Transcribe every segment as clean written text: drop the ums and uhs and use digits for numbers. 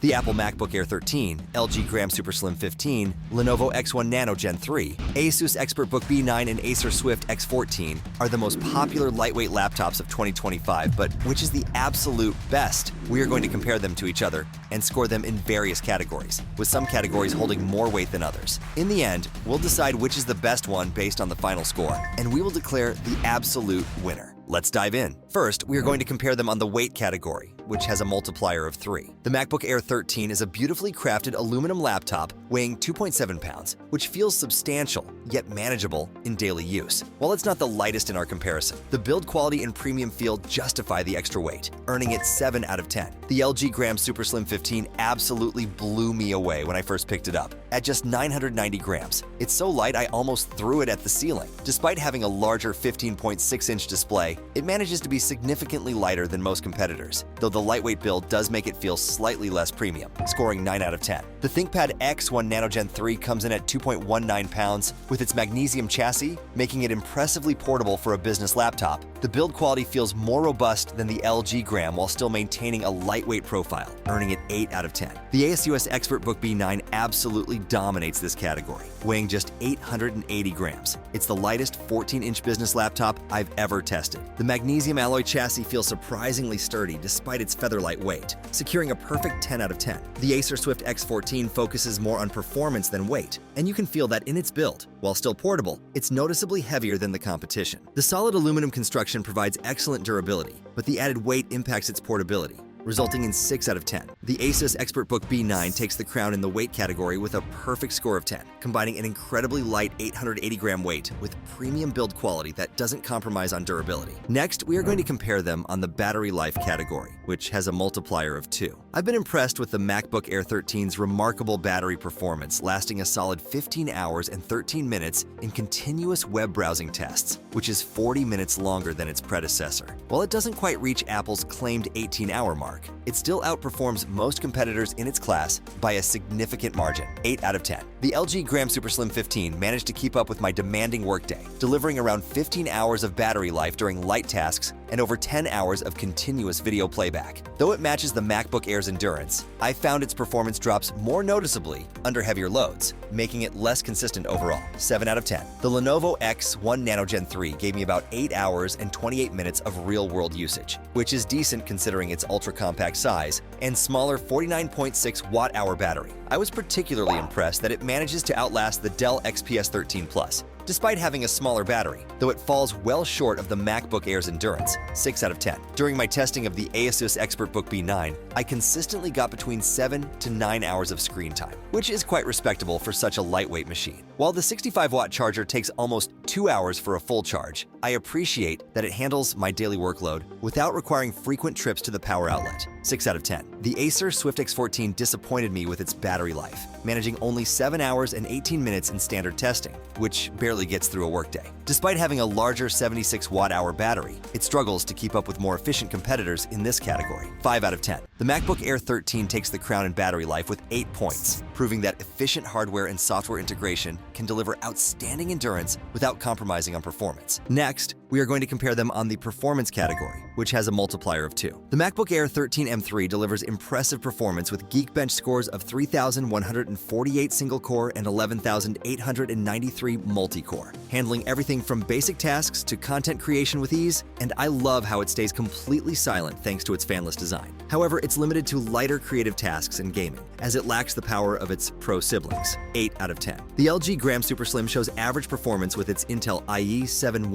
The Apple MacBook Air 13, LG SuperSlim 15, Lenovo X1 Nano Gen 3, ASUS ExpertBook B9, and Acer Swift X14 are the most popular lightweight laptops of 2025, but which is the absolute best? We are going to compare them to each other and score them in various categories, with some categories holding more weight than others. In the end, we'll decide which is the best one based on the final score, and we will declare the absolute winner. Let's dive in. First, we are going to compare them on the weight category, which has a multiplier of 3. The MacBook Air 13 is a beautifully crafted aluminum laptop weighing 2.7 pounds, which feels substantial, yet manageable in daily use. While it's not the lightest in our comparison, the build quality and premium feel justify the extra weight, earning it 7 out of 10. The LG SuperSlim 15 absolutely blew me away when I first picked it up. At just 990 grams, it's so light I almost threw it at the ceiling. Despite having a larger 15.6-inch display, it manages to be significantly lighter than most competitors, though the lightweight build does make it feel slightly less premium, scoring 9 out of 10. The ThinkPad X1 Nano Gen 3 comes in at 2.19 pounds, with its magnesium chassis making it impressively portable for a business laptop. The build quality feels more robust than the LG Gram while still maintaining a lightweight profile, earning it 8 out of 10. The ASUS ExpertBook B9 absolutely dominates this category, weighing just 880 grams. It's the lightest 14-inch business laptop I've ever tested. The magnesium alloy chassis feels surprisingly sturdy despite its featherlight weight, securing a perfect 10 out of 10. The Acer Swift X14 focuses more on performance than weight, and you can feel that in its build. While still portable, it's noticeably heavier than the competition. The solid aluminum construction provides excellent durability, but the added weight impacts its portability, resulting in 6 out of 10. The ASUS ExpertBook B9 takes the crown in the weight category with a perfect score of 10, combining an incredibly light 880-gram weight with premium build quality that doesn't compromise on durability. Next, we are going to compare them on the battery life category, which has a multiplier of 2. I've been impressed with the MacBook Air 13's remarkable battery performance, lasting a solid 15 hours and 13 minutes in continuous web browsing tests, which is 40 minutes longer than its predecessor. While it doesn't quite reach Apple's claimed 18-hour mark, it still outperforms most competitors in its class by a significant margin, 8 out of 10. The LG SuperSlim 15 managed to keep up with my demanding workday, delivering around 15 hours of battery life during light tasks and over 10 hours of continuous video playback. Though it matches the MacBook Air's endurance, I found its performance drops more noticeably under heavier loads, making it less consistent overall, 7 out of 10. The Lenovo X1 Nano Gen 3 gave me about 8 hours and 28 minutes of real-world usage, which is decent considering its ultra-compact size and smaller 49.6 watt-hour battery. I was particularly impressed that it manages to outlast the Dell XPS 13 Plus, despite having a smaller battery, though it falls well short of the MacBook Air's endurance, 6 out of 10. During my testing of the ASUS ExpertBook B9, I consistently got between 7 to 9 hours of screen time, which is quite respectable for such a lightweight machine. While the 65-watt charger takes almost 2 hours for a full charge, I appreciate that it handles my daily workload without requiring frequent trips to the power outlet, 6 out of 10. The Acer Swift X14 disappointed me with its battery life, managing only 7 hours and 18 minutes in standard testing, which barely gets through a workday. Despite having a larger 76 watt-hour battery, it struggles to keep up with more efficient competitors in this category, 5 out of 10. The MacBook Air 13 takes the crown in battery life with 8 points, proving that efficient hardware and software integration can deliver outstanding endurance without compromising on performance. Next, we are going to compare them on the performance category, which has a multiplier of 2. The MacBook Air 13 M3 delivers impressive performance with Geekbench scores of 3,148 single-core and 11,893 multi-core, handling everything from basic tasks to content creation with ease, and I love how it stays completely silent thanks to its fanless design. However, it's limited to lighter creative tasks and gaming, as it lacks the power of its Pro siblings, 8 out of 10. The LG SuperSlim shows average performance with its Intel i7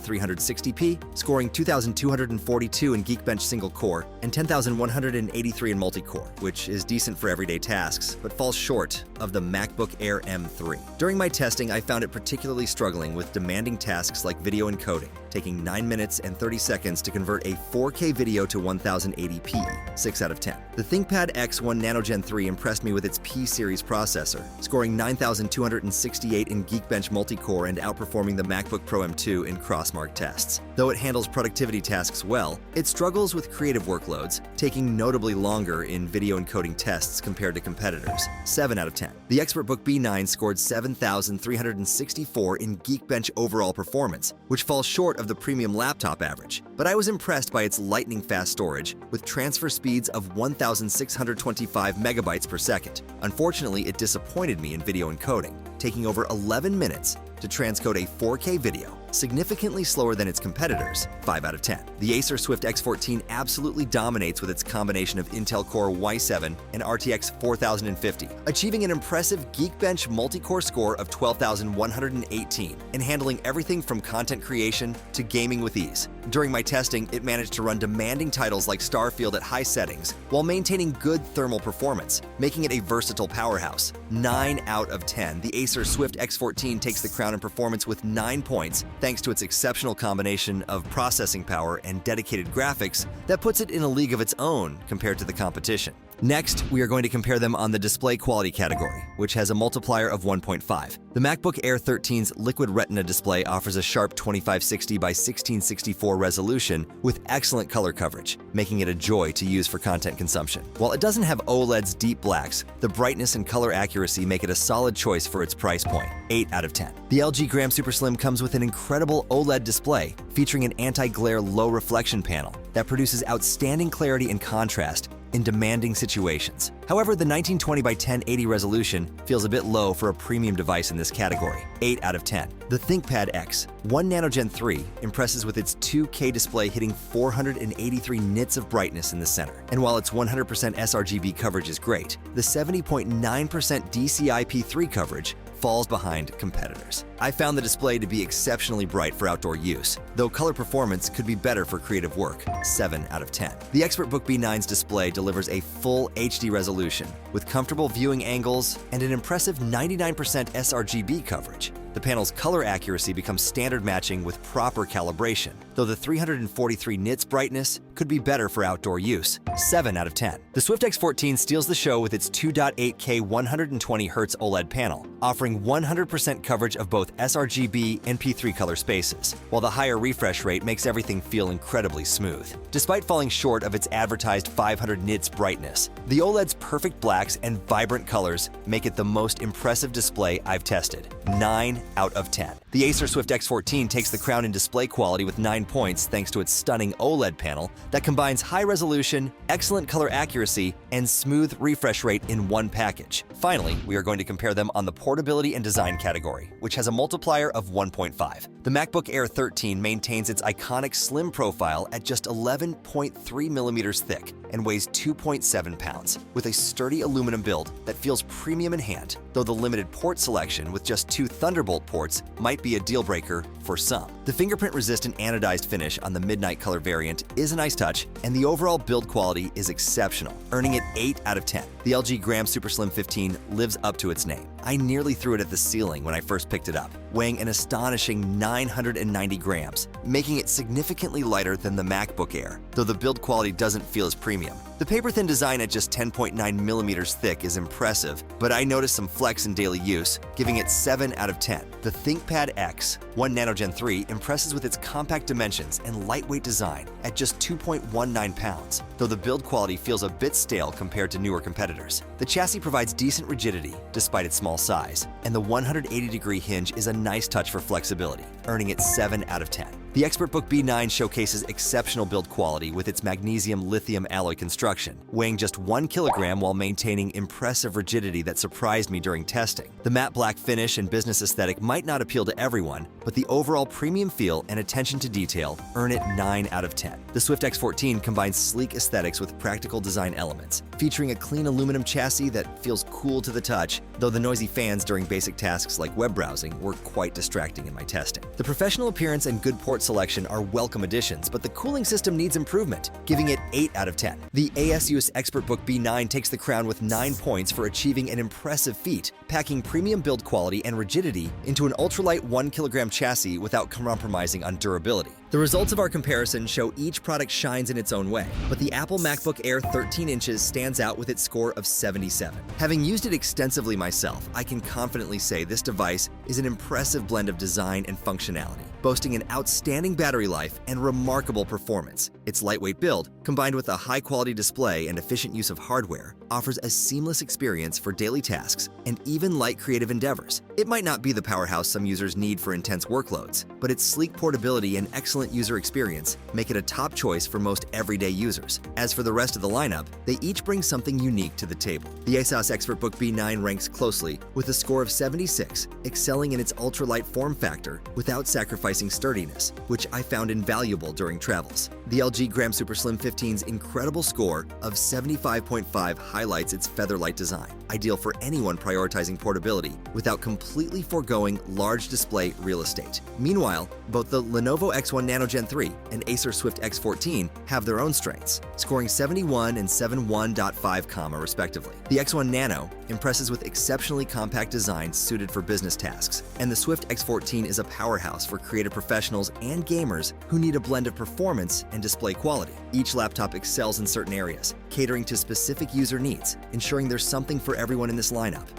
1360p, scoring 2,242 in Geekbench single-core and 10,183 in multi-core, which is decent for everyday tasks, but falls short of the MacBook Air M3. During my testing, I found it particularly struggling with demanding tasks like video encoding, taking 9 minutes and 30 seconds to convert a 4K video to 1080p, 6 out of 10. The ThinkPad X1 Nano Gen 3 impressed me with its P-series processor, scoring 9,268 in Geekbench multi-core and outperforming the MacBook Pro M2 in crossmark tests. Though it handles productivity tasks well, it struggles with creative workloads, taking notably longer in video encoding tests compared to competitors, 7 out of 10. The ExpertBook B9 scored 7,364 in Geekbench overall performance, which falls short of the premium laptop average. But I was impressed by its lightning-fast storage, with transfer speeds of 1,625 megabytes per second. Unfortunately, it disappointed me in video encoding, taking over 11 minutes to transcode a 4K video, significantly slower than its competitors, 5 out of 10. The Acer Swift X14 absolutely dominates with its combination of Intel Core i7 and RTX 4050, achieving an impressive Geekbench multi-core score of 12,118 and handling everything from content creation to gaming with ease. During my testing, it managed to run demanding titles like Starfield at high settings while maintaining good thermal performance, making it a versatile powerhouse. 9 out of 10. The Acer Swift X14 takes the crown in performance with 9 points, thanks to its exceptional combination of processing power and dedicated graphics that puts it in a league of its own compared to the competition. Next, we are going to compare them on the display quality category, which has a multiplier of 1.5. The MacBook Air 13's Liquid Retina display offers a sharp 2560 by 1664 resolution with excellent color coverage, making it a joy to use for content consumption. While it doesn't have OLED's deep blacks, the brightness and color accuracy make it a solid choice for its price point, 8 out of 10. The LG Gram SuperSlim comes with an incredible OLED display featuring an anti-glare low reflection panel that produces outstanding clarity and contrast in demanding situations. However, the 1920 by 1080 resolution feels a bit low for a premium device in this category, 8 out of 10. The ThinkPad X1 Nano Gen 3 impresses with its 2K display hitting 483 nits of brightness in the center. And while its 100% sRGB coverage is great, the 70.9% DCI-P3 coverage falls behind competitors. I found the display to be exceptionally bright for outdoor use, though color performance could be better for creative work, 7 out of 10. The ExpertBook B9's display delivers a full HD resolution with comfortable viewing angles and an impressive 99% sRGB coverage. The panel's color accuracy becomes standard matching with proper calibration, though the 343 nits brightness could be better for outdoor use, 7 out of 10. The Swift X14 steals the show with its 2.8K 120Hz OLED panel, offering 100% coverage of both sRGB and P3 color spaces, while the higher refresh rate makes everything feel incredibly smooth. Despite falling short of its advertised 500 nits brightness, the OLED's perfect blacks and vibrant colors make it the most impressive display I've tested, 9 out of 10. The Acer Swift X14 takes the crown in display quality with 9 points thanks to its stunning OLED panel that combines high resolution, excellent color accuracy, and smooth refresh rate in one package. Finally, we are going to compare them on the portability and design category, which has a multiplier of 1.5. The MacBook Air 13 maintains its iconic slim profile at just 11.3 millimeters thick and weighs 2.7 pounds, with a sturdy aluminum build that feels premium in hand, though the limited port selection with just 2 Thunderbolt ports might be a deal breaker for some. The fingerprint-resistant anodized finish on the Midnight color variant is a nice touch, and the overall build quality is exceptional, earning it 8 out of 10. The LG Gram SuperSlim 15 lives up to its name. I nearly threw it at the ceiling when I first picked it up, weighing an astonishing 990 grams, making it significantly lighter than the MacBook Air, though the build quality doesn't feel as premium. The paper-thin design at just 10.9 millimeters thick is impressive, but I noticed some flex in daily use, giving it 7 out of 10. The ThinkPad X1 Nano Gen 3 impresses with its compact dimensions and lightweight design at just 2.19 pounds, though the build quality feels a bit stale compared to newer competitors. The chassis provides decent rigidity despite its small size, and the 180-degree hinge is a nice touch for flexibility, earning it 7 out of 10. The ExpertBook B9 showcases exceptional build quality with its magnesium lithium alloy construction, weighing just 1 kilogram while maintaining impressive rigidity that surprised me during testing. The matte black finish and business aesthetic might not appeal to everyone, but the overall premium feel and attention to detail earn it 9 out of 10. The Swift X14 combines sleek aesthetics with practical design elements, featuring a clean aluminum chassis that feels cool to the touch, though the noisy fans during basic tasks like web browsing were quite distracting in my testing. The professional appearance and good port selection are welcome additions, but the cooling system needs improvement, giving it 8 out of 10. The ASUS ExpertBook B9 takes the crown with 9 points for achieving an impressive feat, packing premium build quality and rigidity into an ultralight 1 kilogram chassis without compromising on durability. The results of our comparison show each product shines in its own way, but the Apple MacBook Air 13 inches stands out with its score of 77. Having used it extensively myself, I can confidently say this device is an impressive blend of design and functionality, boasting an outstanding outstanding battery life and remarkable performance. Its lightweight build, combined with a high-quality display and efficient use of hardware, offers a seamless experience for daily tasks and even light creative endeavors. It might not be the powerhouse some users need for intense workloads, but its sleek portability and excellent user experience make it a top choice for most everyday users. As for the rest of the lineup, they each bring something unique to the table. The ASUS ExpertBook B9 ranks closely with a score of 76, excelling in its ultralight form factor without sacrificing sturdiness, which I found invaluable during travels. The LG Gram SuperSlim 15's incredible score of 75.5 highlights its featherlight design, ideal for anyone prioritizing portability without completely foregoing large display real estate. Meanwhile, both the Lenovo X1 Nano Gen 3 and Acer Swift X14 have their own strengths, scoring 71 and 71.5, respectively. The X1 Nano impresses with exceptionally compact design suited for business tasks, and the Swift X14 is a powerhouse for creative professionals and gamers who need a blend of performance and display quality. Each laptop excels in certain areas, catering to specific user needs, ensuring there's something for everyone in this lineup.